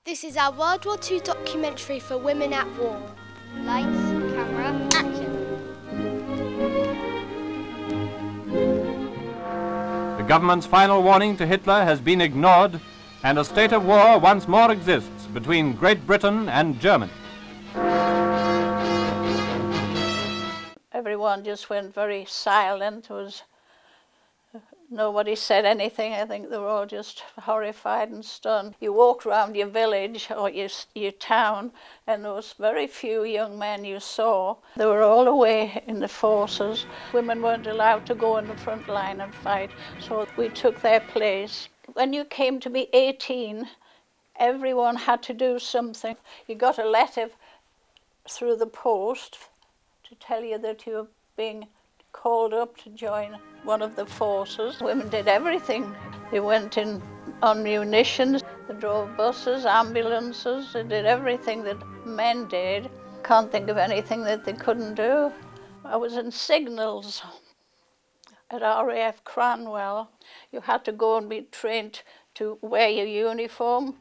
This is our World War II documentary for women at war. Lights, camera, action. The government's final warning to Hitler has been ignored, and a state of war once more exists between Great Britain and Germany. Everyone just went very silent. Nobody said anything. I think they were all just horrified and stunned. You walked around your village or your town, and there was very few young men you saw. They were all away in the forces. Women weren't allowed to go in the front line and fight, so we took their place. When you came to be 18, everyone had to do something. You got a letter through the post to tell you that you were being called up to join one of the forces. Women did everything. They went in on munitions, they drove buses, ambulances, they did everything that men did. Can't think of anything that they couldn't do. I was in signals at RAF Cranwell. You had to go and be trained to wear your uniform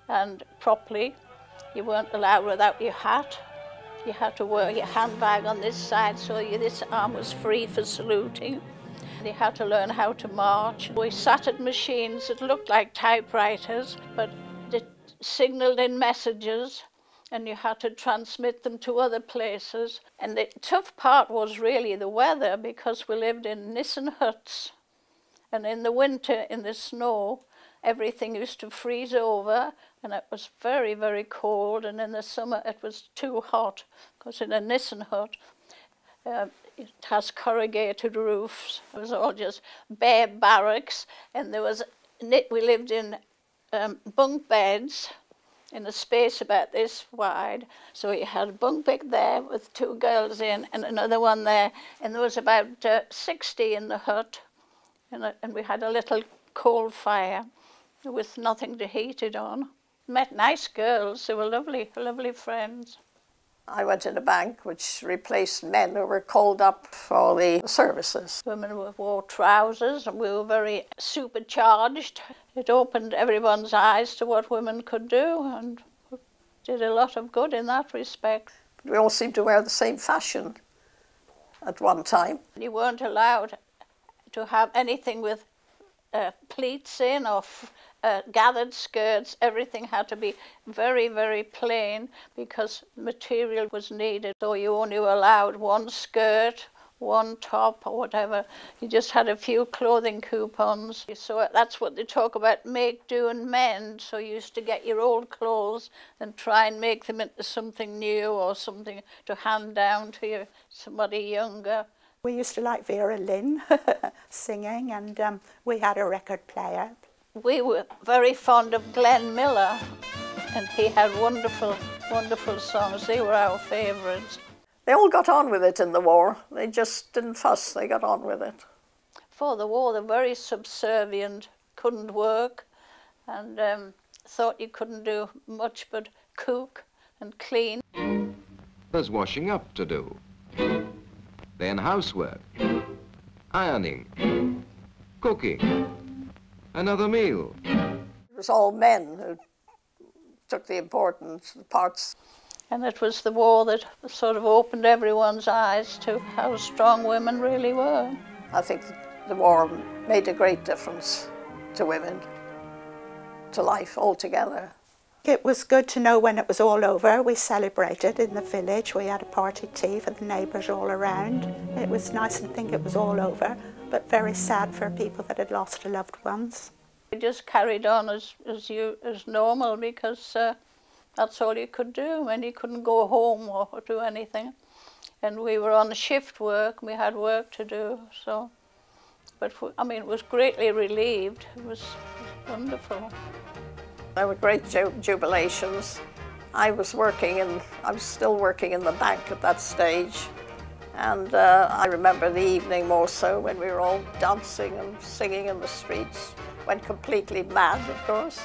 and properly. You weren't allowed without your hat. You had to wear your handbag on this side so this arm was free for saluting. You had to learn how to march. We sat at machines that looked like typewriters, but they signalled in messages, and you had to transmit them to other places. And the tough part was really the weather, because we lived in Nissen huts. And in the winter, in the snow, everything used to freeze over, and it was very, very cold. And in the summer, it was too hot, because in a Nissen hut, it has corrugated roofs. It was all just bare barracks, and we lived in bunk beds in a space about this wide. So you had a bunk bed there with two girls in, and another one there, and there was about 60 in the hut, and we had a little coal fire with nothing to heat it on. Met nice girls. They were lovely, lovely friends. I went in a bank which replaced men who were called up for the services. Women wore trousers, and we were very supercharged. It opened everyone's eyes to what women could do, and did a lot of good in that respect. We all seemed to wear the same fashion at one time. You weren't allowed to have anything with pleats in or gathered skirts. Everything had to be very, very plain, because material was needed. So you only were allowed one skirt, one top or whatever. You just had a few clothing coupons. So that's what they talk about, make, do and mend. So you used to get your old clothes and try and make them into something new or something to hand down to somebody younger. We used to like Vera Lynn singing, and we had a record player. We were very fond of Glenn Miller, and he had wonderful, wonderful songs. They were our favourites. They all got on with it in the war. They just didn't fuss, they got on with it. For the war, they were very subservient, couldn't work, and thought you couldn't do much but cook and clean. There's washing up to do. Then housework, ironing, cooking, another meal. It was all men who took the important parts. And it was the war that sort of opened everyone's eyes to how strong women really were. I think the war made a great difference to women, to life altogether. It was good to know when it was all over. We celebrated in the village. We had a party tea for the neighbours all around. It was nice to think it was all over, but very sad for people that had lost loved ones. We just carried on as normal, because that's all you could do when you couldn't go home or do anything. And we were on shift work, we had work to do, so. But I mean, it was greatly relieved. It was wonderful. There were great jubilations. I was still working in the bank at that stage. And I remember the evening more so, when we were all dancing and singing in the streets. Went completely mad, of course.